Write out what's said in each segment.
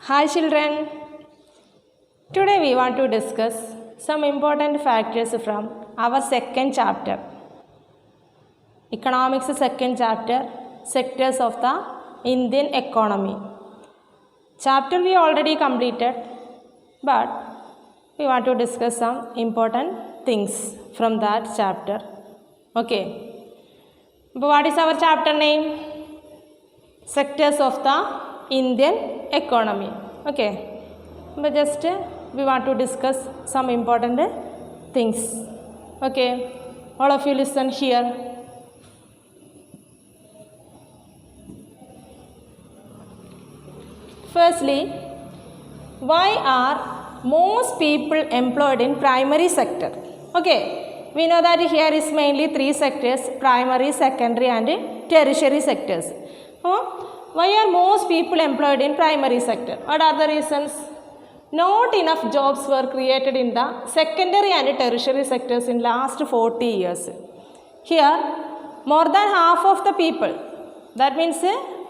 Hi children, today we want to discuss some important factors from our second chapter, Economics second chapter, Sectors of the Indian Economy. Chapter we already completed, but we want to discuss some important things from that chapter. Okay, but what is our chapter name? Sectors of the Indian economy. Okay, but just we want to discuss some important things. Okay, all of you listen here. Firstly, why are most people employed in primary sector? Okay, we know that here is mainly three sectors: primary, secondary and tertiary sectors. Why are most people employed in primary sector? What are the reasons? Not enough jobs were created in the secondary and tertiary sectors in last 40 years. Here, more than half of the people, that means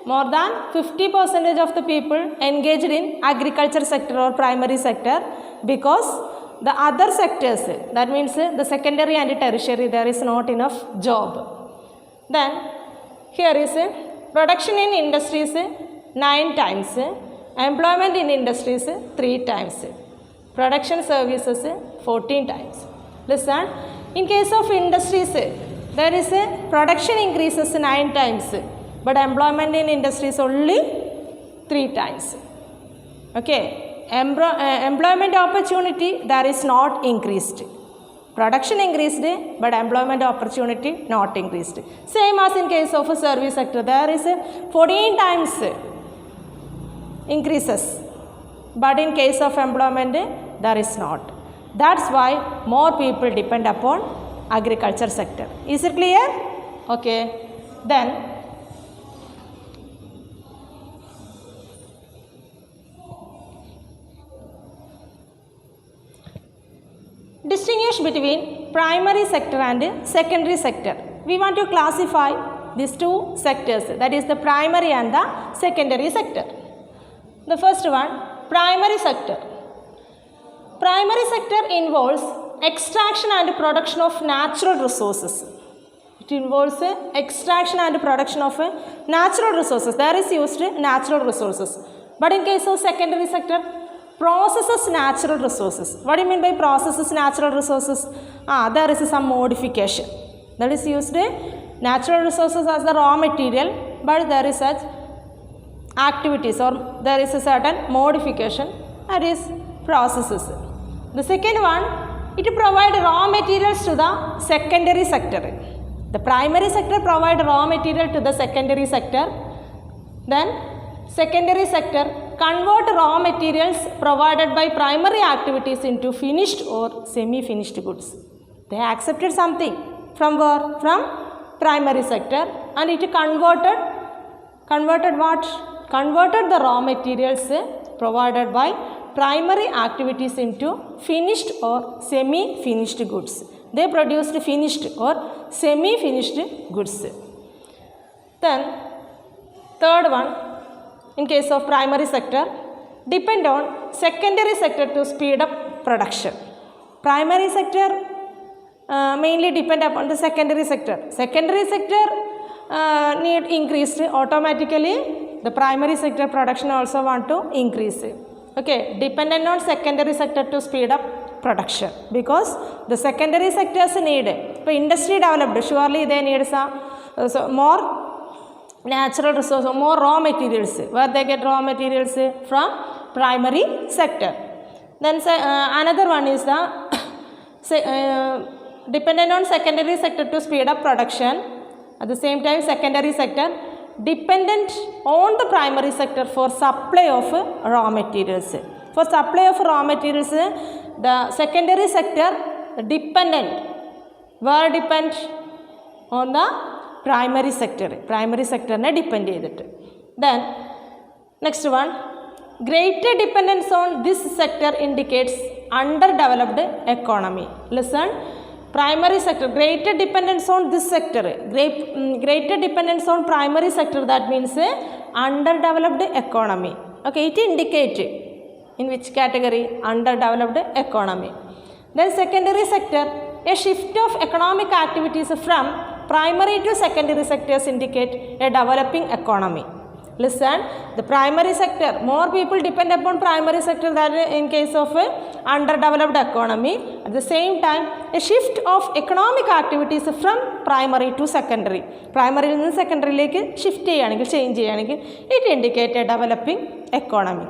more than 50% of the people engaged in agriculture sector or primary sector, because the other sectors, that means the secondary and tertiary, there is not enough job. Then, here is production in industries 9 times, employment in industries 3 times, production services 14 times. Listen, in case of industries, there is a production increases 9 times, but employment in industries only 3 times. Okay, employment opportunity there is not increased. Production increased, but employment opportunity not increased. Same as in case of a service sector, there is 14 times increases, but in case of employment, there is not. That's why more people depend upon agriculture sector. Is it clear? Okay. Then, distinguish between primary sector and secondary sector. We want to classify these two sectors, that is the primary and the secondary sector. The first one, primary sector. Primary sector involves extraction and production of natural resources. It involves extraction and production of natural resources. There is used natural resources. But in case of secondary sector, processes natural resources. What do you mean by processes natural resources? There is some modification. That is used natural resources as the raw material, but there is such activities or there is a certain modification, that is processes. The second one, it provides raw materials to the secondary sector. The primary sector provides raw material to the secondary sector. Then secondary sector convert raw materials provided by primary activities into finished or semi-finished goods. They accepted something from where? From primary sector, and it converted what? Converted the raw materials provided by primary activities into finished or semi-finished goods. They produced finished or semi-finished goods. Then, third one, in case of primary sector, depend on secondary sector to speed up production. Primary sector mainly depend upon the secondary sector. Secondary sector need increased, automatically the primary sector production also want to increase. Okay, dependent on secondary sector to speed up production, because the secondary sectors need, for industry developed, surely they need some more natural resources, more raw materials. Where they get raw materials? From primary sector. Then another one is the dependent on secondary sector to speed up production. At the same time, secondary sector dependent on the primary sector for supply of raw materials. For supply of raw materials, the secondary sector dependent. Where depend? On the primary sector. Primary sector ne depend edittu. Then next one, greater dependence on this sector indicates underdeveloped economy. Listen, primary sector, greater dependence on this sector, greater dependence on primary sector, that means underdeveloped economy. Okay, it indicates in which category? Underdeveloped economy. Then secondary sector, a shift of economic activities from primary to secondary sectors indicate a developing economy. Listen, the primary sector, more people depend upon primary sector than in case of underdeveloped economy. At the same time, a shift of economic activities from primary to secondary. Primary and secondary like shift change it indicates a developing economy.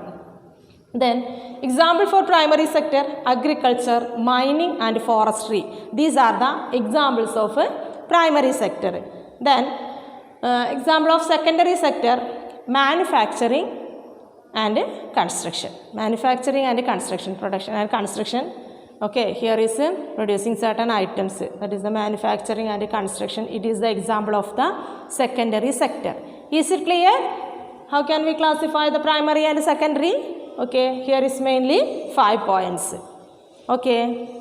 Then example for primary sector, agriculture, mining and forestry. These are the examples of primary sector. Then example of secondary sector, manufacturing and construction. Manufacturing and construction, production and construction. Okay, here is producing certain items, that is the manufacturing and construction. It is the example of the secondary sector. Is it clear? How can we classify the primary and secondary? Okay, here is mainly 5 points. Okay,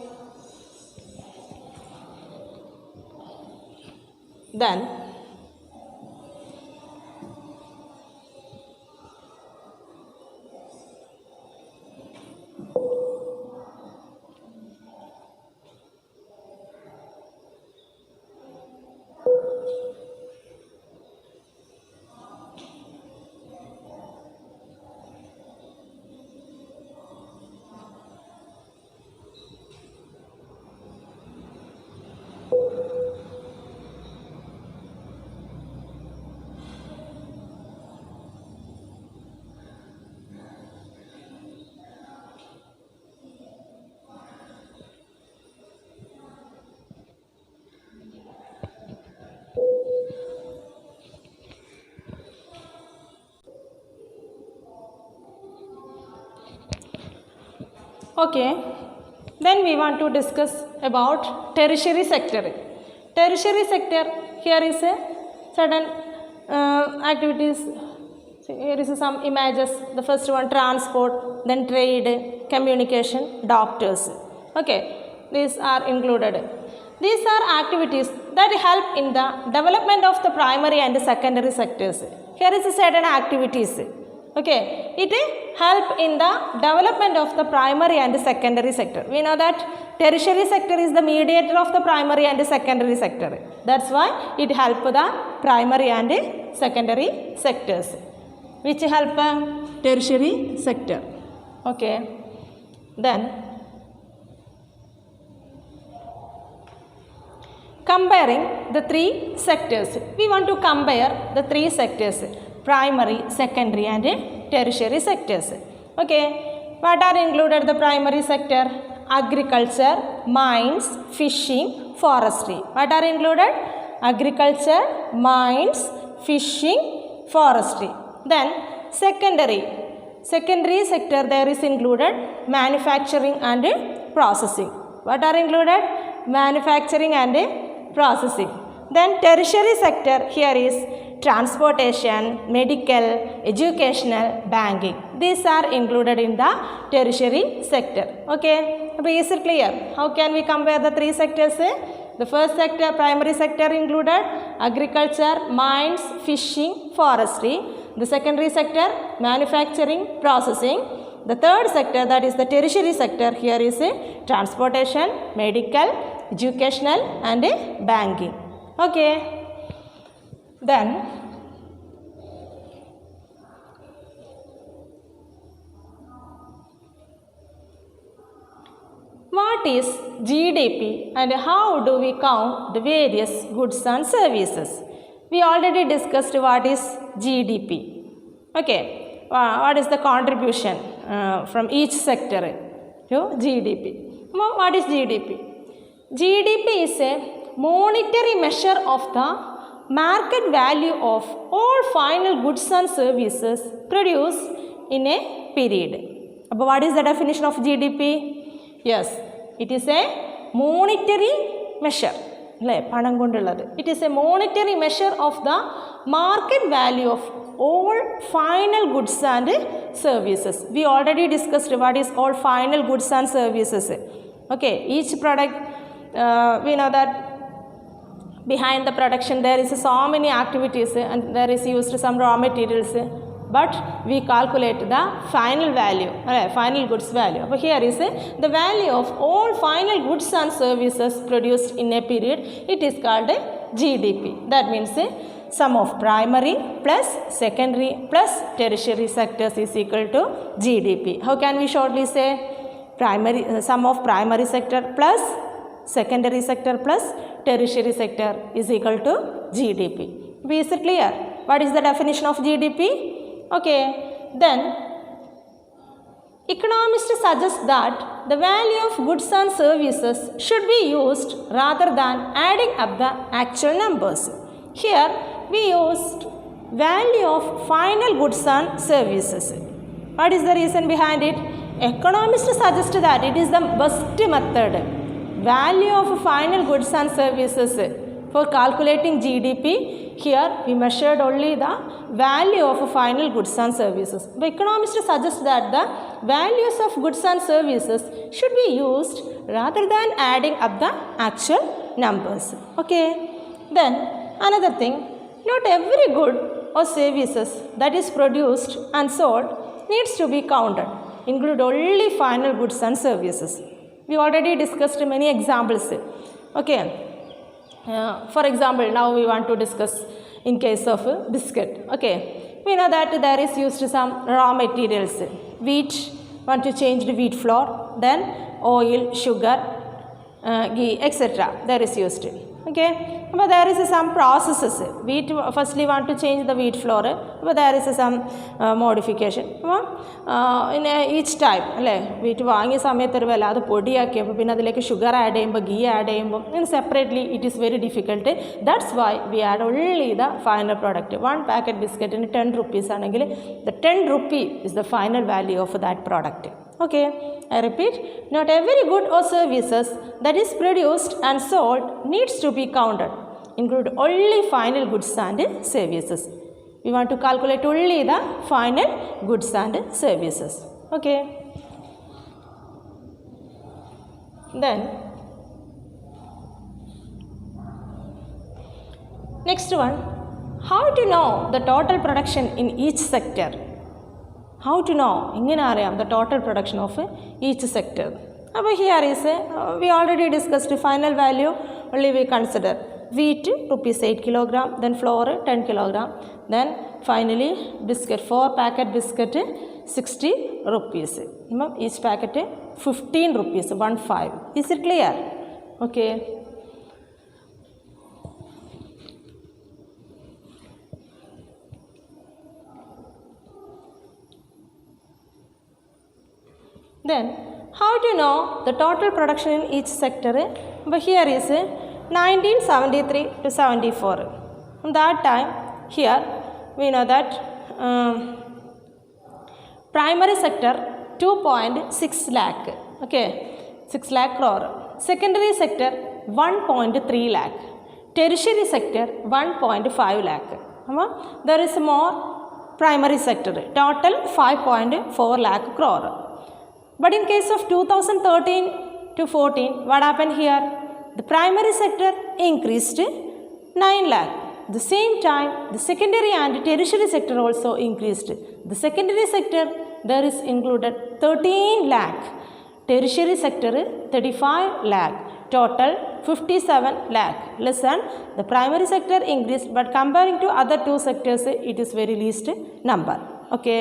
then okay, then we want to discuss about tertiary sector. Tertiary sector, here is a certain activities. So here is some images. The first one, transport, then trade, communication, doctors. Okay, these are included. These are activities that help in the development of the primary and secondary sectors. Here is a certain activities. Okay, it help in the development of the primary and secondary sector. We know that tertiary sector is the mediator of the primary and secondary sector. That's why it help the primary and secondary sectors. Which help tertiary sector. Okay, then comparing the three sectors. We want to compare the three sectors: primary, secondary and tertiary sectors. Okay, what are included the primary sector? Agriculture, mines, fishing, forestry. What are included? Agriculture, mines, fishing, forestry. Then secondary sector, there is included manufacturing and processing. What are included? Manufacturing and processing. Then tertiary sector, here is transportation, medical, educational, banking. These are included in the tertiary sector. Okay, is it clear? How can we compare the three sectors? The first sector, primary sector, included agriculture, mines, fishing, forestry. The secondary sector, manufacturing, processing. The third sector, that is the tertiary sector, here is transportation, medical, educational and banking. Okay, then what is GDP and how do we count the various goods and services? We already discussed what is GDP. Okay, what is the contribution from each sector to GDP? What is GDP? GDP is a monetary measure of the market value of all final goods and services produced in a period. But what is the definition of GDP? Yes, it is a monetary measure. It is a monetary measure of the market value of all final goods and services. We already discussed what is all final goods and services. Okay, each product, we know that behind the production there is so many activities and there is used some raw materials. but we calculate the final value, final goods value. But here is the value of all final goods and services produced in a period. It is called GDP. That means sum of primary plus secondary plus tertiary sectors is equal to GDP. How can we shortly say? Primary sum of primary sector plus secondary sector plus tertiary sector is equal to GDP. Is it clear? What is the definition of GDP? Okay, then economists suggest that the value of goods and services should be used rather than adding up the actual numbers. Here we used value of final goods and services. What is the reason behind it? Economists suggest that it is the best method. Value of final goods and services for calculating GDP. Here we measured only the value of final goods and services. The economists suggest that the values of goods and services should be used rather than adding up the actual numbers. Okay. Then another thing, not every good or services that is produced and sold needs to be counted. Include only final goods and services. We already discussed many examples. Okay. For example, now we want to discuss in case of biscuit. Okay, we know that there is used some raw materials, wheat, want to change the wheat flour, then oil, sugar, ghee, etc. There is used. Okay, but there is some processes. Wheat, firstly want to change the wheat flour, but there is some modification. In each type, wheat വാങ്ങിയ സമയത്ത് ഒരു വല്ലാതെ പൊടിയാക്കിയപ്പോൾ പിന്നെ അതിലേക്ക് sugar add ചെയ്യുമ്പോൾ ghee add ചെയ്യുമ്പോൾ separately it is very difficult. That's why we add only the final product. 1 packet ബിസ്ക്കറ്റിന് 10 rupees ആണെങ്കിൽ the 10 rupee is the final value of that product. Okay, I repeat, not every good or services that is produced and sold needs to be counted. Include only final goods and services. We want to calculate only the final goods and services. Okay. Then next one, how to know the total production in each sector? How to know the total production of each sector? Here is we already discussed final value. Only we consider wheat rupees 8 kilogram, then flour 10 kilogram, then finally biscuit, 4 packet biscuit 60 rupees. Each packet 15 rupees, 15. Is it clear? Okay. Then how to know the total production in each sector? But here is 1973 to 74. At that time, here we know that primary sector 2.6 lakh. Okay, 6 lakh crore. Secondary sector 1.3 lakh. Tertiary sector 1.5 lakh. There is more primary sector. Total 5.4 lakh crore. But in case of 2013 to 14, what happened here? The primary sector increased 9 lakh. At the same time, the secondary and tertiary sector also increased. The secondary sector, there is included 13 lakh. Tertiary sector 35 lakh. Total 57 lakh. Listen, the primary sector increased, but comparing to other two sectors, it is very least number. Okay.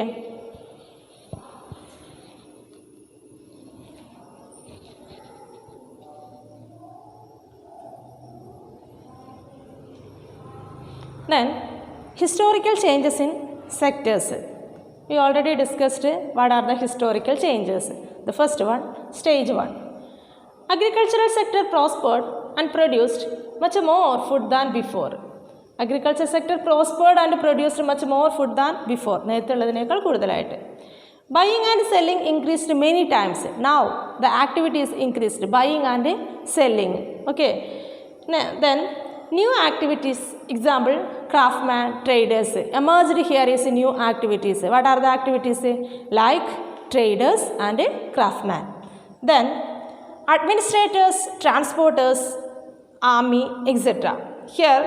Then historical changes in sectors. We already discussed what are the historical changes. The first one, stage 1. Agricultural sector prospered and produced much more food than before. Agriculture sector prospered and produced much more food than before. Buying and selling increased many times. Now the activity is increased, buying and selling. Okay. Then new activities, example, craftsmen, traders, emerged here is new activities. What are the activities? Like traders and craftsmen. Then administrators, transporters, army, etc. Here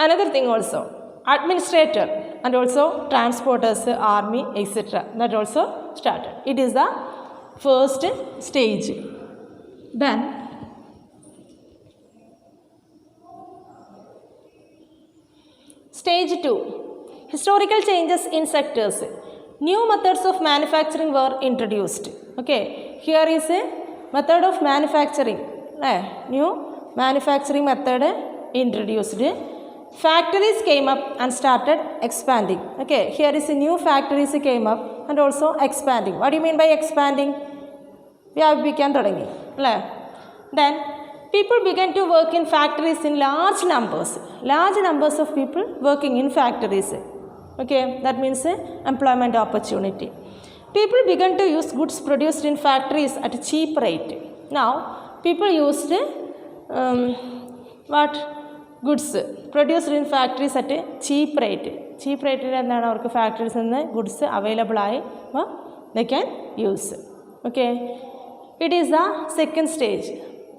another thing also, administrator and also transporters, army, etc. That also started. It is the first stage. Then stage 2, historical changes in sectors. New methods of manufacturing were introduced. Okay, here is a method of manufacturing. New manufacturing method introduced. Factories came up and started expanding. Okay, here is a new factories came up and also expanding. What do you mean by expanding? വ്യാപിപ്പിക്കാൻ തുടങ്ങി അല്ലേ. Then people began to work in factories in large numbers. Large numbers of people working in factories. Okay, that means employment opportunity. People began to use goods produced in factories at a cheap rate. Now, people used what? Goods produced in factories at a cheap rate. Cheap rate എന്താണ് അവർക്ക് ഫാക്ടറീസിൽ നിന്ന് goods available ആയി they can use. Okay, it is the second stage.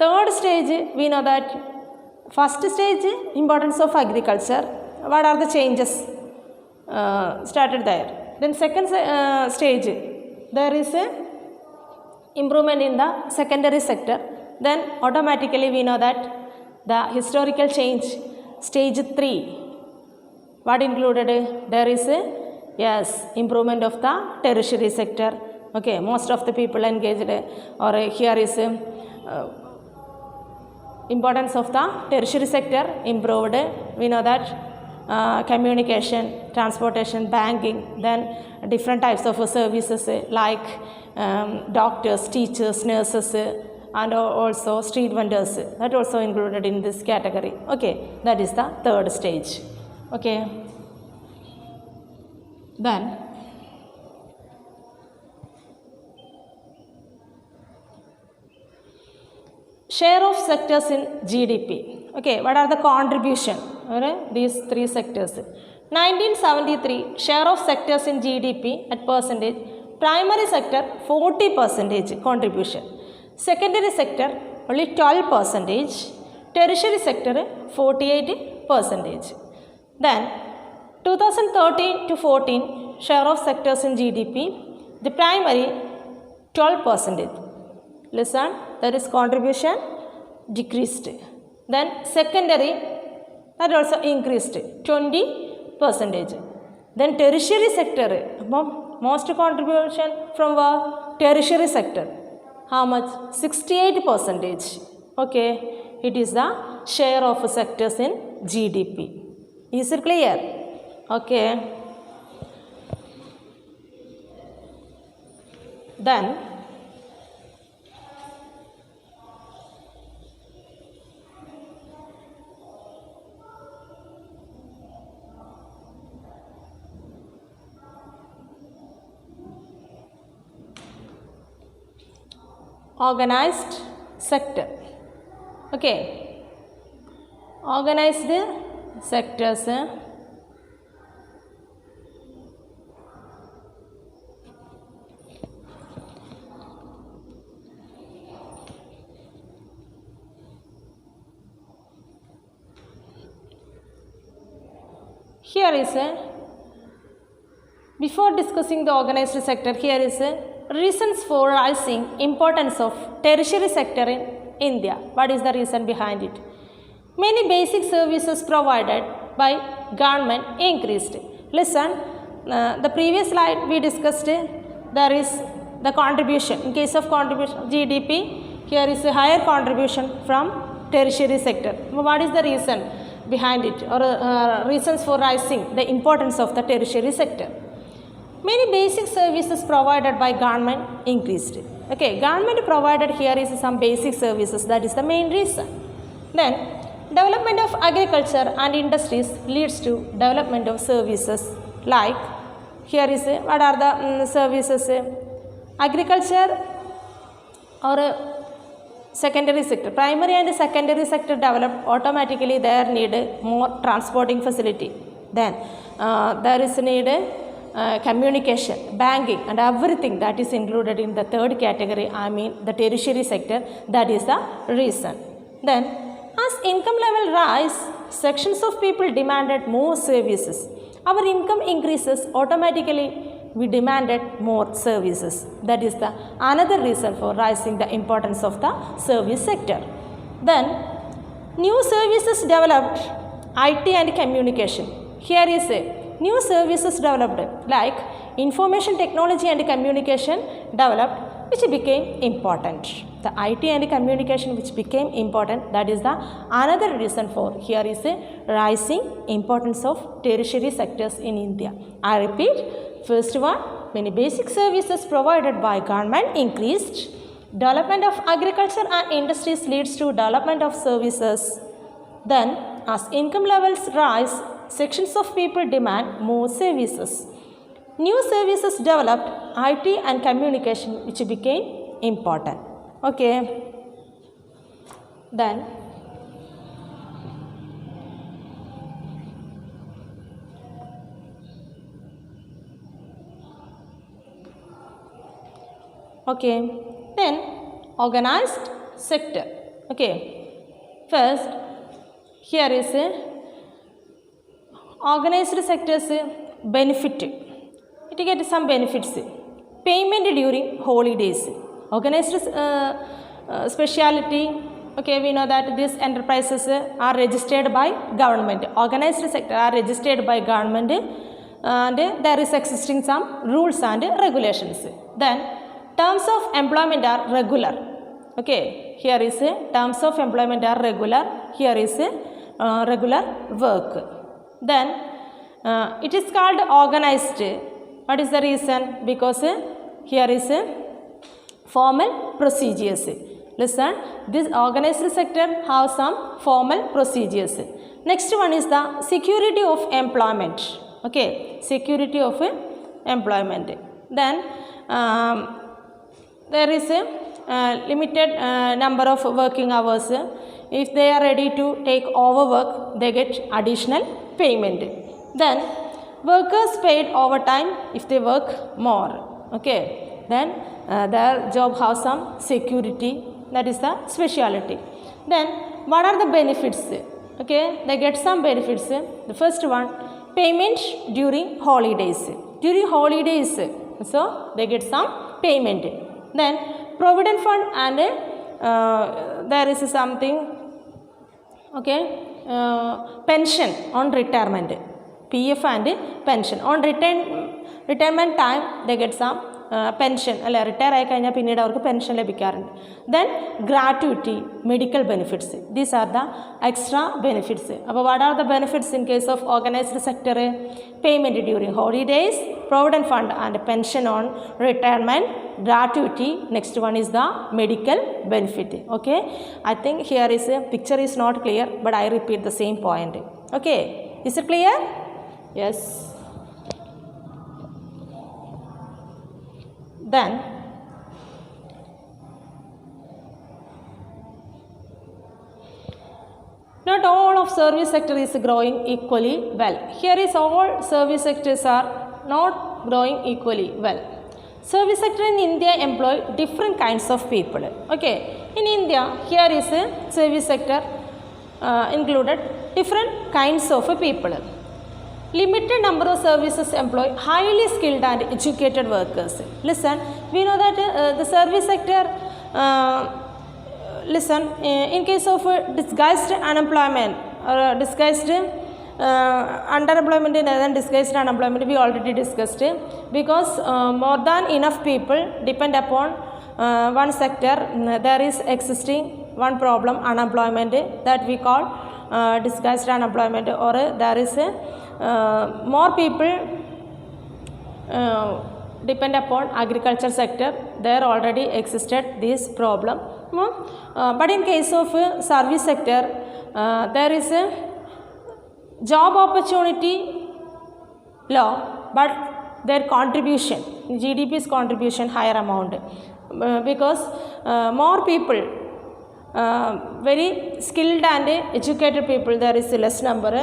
Third stage, we know that first stage, importance of agriculture. What are the changes started there? Then second stage, there is a improvement in the secondary sector. Then automatically we know that the historical change, stage 3, what included? There is a improvement of the tertiary sector. Okay, most of the people engaged, or here is importance of the tertiary sector improved. We know that communication, transportation, banking, then different types of services like doctors, teachers, nurses, and also street vendors, that also included in this category. Okay, that is the third stage. Okay, then share of sectors in GDP. Okay, what are the contribution? These three sectors. 1973, share of sectors in GDP at percentage. Primary sector 40% contribution. Secondary sector only 12%. Tertiary sector 48%. Then 2013 to 14, share of sectors in GDP. The primary 12%. Listen, that is contribution decreased. Then secondary, that also increased 20%. Then tertiary sector, most contribution from tertiary sector. How much? 68%. Okay, it is the share of sectors in GDP. Is it clear? Okay. Then organized sector. Okay, organized sectors. Here is before discussing the organized sector, here is reasons for rising importance of tertiary sector in India. What is the reason behind it? Many basic services provided by government increased. Listen, the previous slide we discussed, there is the contribution. In case of contribution GDP, here is a higher contribution from tertiary sector. What is the reason behind it, or reasons for rising the importance of the tertiary sector? Many basic services provided by government increased. Okay, government provided here is some basic services, that is the main reason. Then development of agriculture and industries leads to development of services like, here is what are the services? Agriculture or secondary sector. Primary and secondary sector developed, automatically there need more transporting facility. Then there is need communication, banking, and everything that is included in the third category, I mean the tertiary sector. That is the reason. Then as income level rise, sections of people demanded more services. Our income increases, automatically we demanded more services. That is the another reason for rising the importance of the service sector. Then new services developed, IT and communication. Here is a new services developed like information technology and communication developed, which became important. The IT and communication which became important, that is the another reason for here is a rising importance of tertiary sectors in India. I repeat, first one, many basic services provided by government increased. Development of agriculture and industries leads to development of services. Then as income levels rise, sections of people demand more services. New services developed, IT and communication, which became important. Okay. Then organized sector. Okay. First, here is organized sectors benefit. It gets some benefits. Payment during holidays. Organized speciality. Okay, we know that these enterprises are registered by government. Organized sector are registered by government, and there is existing some rules and regulations. Then terms of employment are regular. Okay, here is terms of employment are regular. Here is regular work. Then it is called organized. What is the reason? Because here is formal procedures. Listen, this organized sector has some formal procedures. Next one is the security of employment. Okay, security of employment. Then there is a limited number of working hours. If they are ready to take overwork, they get additional payment. Then workers paid overtime if they work more. Okay, then their job has some security. That is the speciality. Then what are the benefits? Okay, they get some benefits. The first one, payment during holidays. During holidays, so they get some payment. Then provident fund and there is something, okay, pension on retirement. PF and pension. On retirement time, they get some pension. Retire ആയി കഴിഞ്ഞാൽ പിന്നീട് അവർക്ക് pension ലഭിക്കാറുണ്ട്. Then gratuity, medical benefits. These are the extra benefits. അപ്പോൾ what are the benefits in case of organized sector? Payment during holidays, provident fund and pension on retirement, gratuity. Next one is the medical benefit. Okay, I think here is a picture is not clear, but I repeat the same point. Okay, is it clear? Yes. Then not all of service sector is growing equally well. Here is all service sectors are not growing equally well. Service sector in India employ different kinds of people. Okay, in India here is a service sector included different kinds of people. Limited number of services employ highly skilled and educated workers. Listen, we know that the service sector, in case of disguised unemployment or disguised underemployment and disguised unemployment, we already discussed it. Because more than enough people depend upon one sector, there is existing one problem, unemployment, that we call disguised unemployment, or there is more people depend upon agriculture sector, there already existed this problem. But in case of service sector, there is a job opportunity low, but their contribution, GDP's contribution higher amount, because more people, very skilled and educated people, there is less number,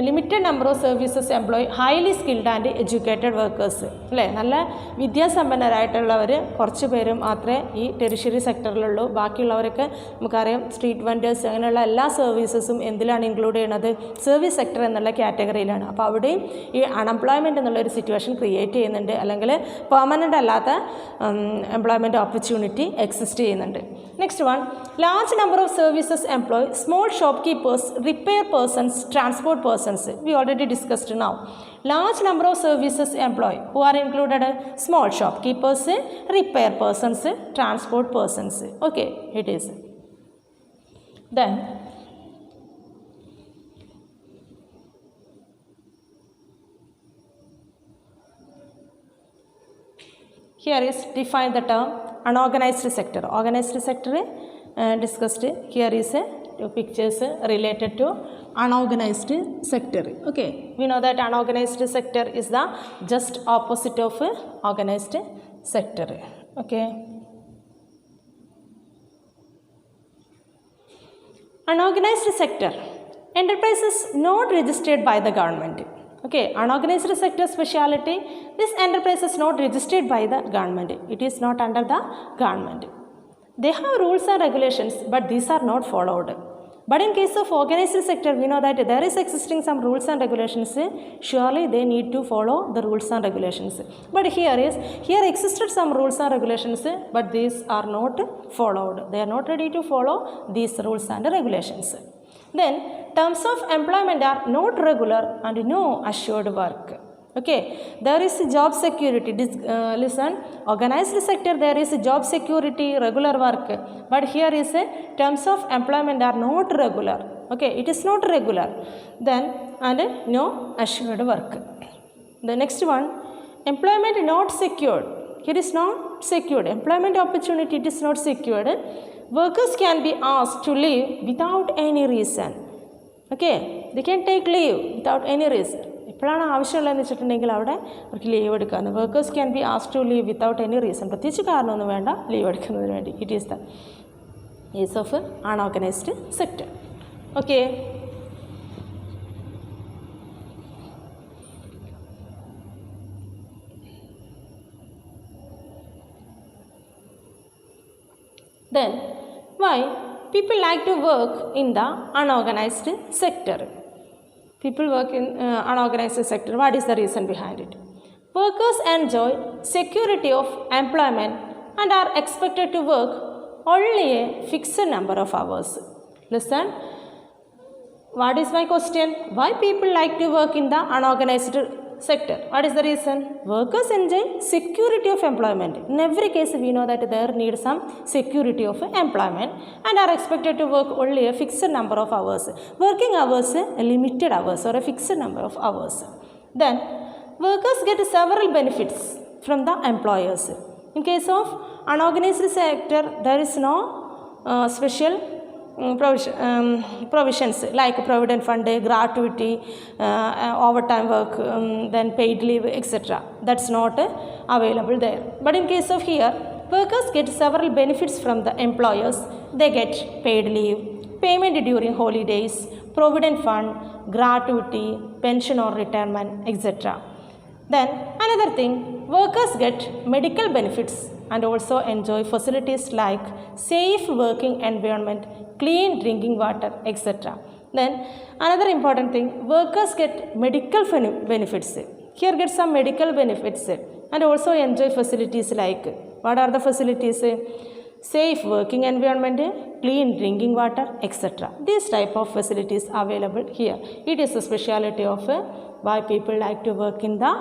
limited number of services employ highly skilled and educated workers അല്ലേ, നല്ല വിദ്യാസമ്പന്നരായിട്ടുള്ളവർ കുറച്ച് പേര് മാത്രമേ ഈ tertiary സെക്ടറിലുള്ളൂ. ബാക്കിയുള്ളവരൊക്കെ നമുക്കറിയാം street vendors അങ്ങനെയുള്ള എല്ലാ സർവീസസും എന്തിലാണ് ഇൻക്ലൂഡ് ചെയ്യുന്നത്, സർവീസ് സെക്ടർ എന്നുള്ള കാറ്റഗറിയിലാണ്. അപ്പോൾ അവിടെയും ഈ അൺഎംപ്ലോയ്മെൻറ്റ് എന്നുള്ളൊരു സിറ്റുവേഷൻ ക്രിയേറ്റ് ചെയ്യുന്നുണ്ട്, അല്ലെങ്കിൽ പെർമനൻ്റ് അല്ലാത്ത എംപ്ലോയ്മെൻറ്റ് ഓപ്പർച്യൂണിറ്റി എക്സിസ്റ്റ് ചെയ്യുന്നുണ്ട്. Next one, large number of services employ small shopkeepers, repair persons, transport persons. We already discussed now. Large number of services employee who are included small shopkeepers, repair persons, transport persons. Okay, it is. Then here is define the term unorganized sector. Organized sector discussed. Here is pictures related to unorganized sector. Okay, we know that unorganized sector is the just opposite of organized sector. Okay, unorganized sector, enterprises not registered by the government. Okay, unorganized sector speciality, this enterprise is not registered by the government, it is not under the government. They have rules and regulations, but these are not followed. But in case of organized sector, we know that there is existing some rules and regulations. Surely they need to follow the rules and regulations. But here existed some rules and regulations, but these are not followed. They are not ready to follow these rules and regulations. Then terms of employment are not regular and no assured work. Okay, there is job security. Listen, organized sector there is job security, regular work, but here is terms of employment are not regular. Okay, it is not regular. Then and no assured work. The next one, employment not secured. Here is not secured. Employment opportunity it is not secured. Workers can be asked to leave without any reason. Okay, they can take leave without any reason. എപ്പോഴാണ് ആവശ്യമുള്ളതെന്ന് വെച്ചിട്ടുണ്ടെങ്കിൽ അവിടെ അവർക്ക് leave എടുക്കാമെന്ന്. Workers can be asked to leave without any reason, പ്രത്യേകിച്ച് കാരണമൊന്നും വേണ്ട leave എടുക്കുന്നതിന് വേണ്ടി. It is the case of unorganised sector. Okay, then why people like to work in the unorganized sector? People work in unorganized sector. What is the reason behind it? Workers enjoy security of employment and are expected to work only a fixed number of hours. Listen, what is my question? Why people like to work in the unorganized sector? What is the reason? Workers enjoy security of employment. In every case we know that there needs some security of employment and are expected to work only a fixed number of hours. Working hours, limited hours or a fixed number of hours. Then workers get several benefits from the employers. In case of unorganized sector there is no special provisions like provident fund, gratuity, overtime work, then paid leave, etc. That's not available there. But in case of here, workers get several benefits from the employers. They get paid leave, payment during holidays, provident fund, gratuity, pension or retirement, etc. Then another thing, workers get medical benefits and also enjoy facilities like safe working environment, clean drinking water, etc. Then another important thing, workers get medical benefits. Here get some medical benefits and also enjoy facilities like, what are the facilities? Safe working environment, clean drinking water, etc. These type of facilities available here. It is a speciality of why people like to work in the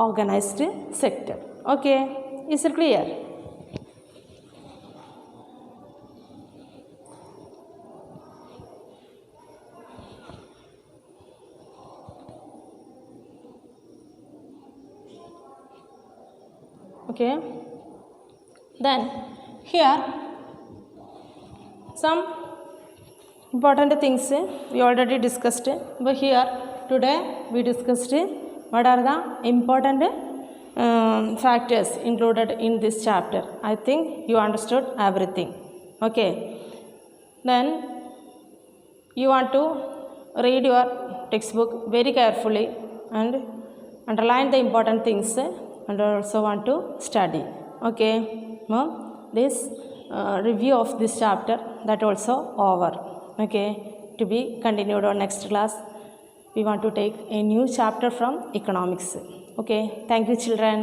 organized sector. Okay, is it clear? Okay, then here some important things we already discussed, but here today we discussed what are the important factors included in this chapter. I think you understood everything. Okay, then you want to read your textbook very carefully and underline the important things and also want to study. Okay, now this review of this chapter that also over. Okay, to be continued on next class. We want to take a new chapter from economics. Okay, thank you children.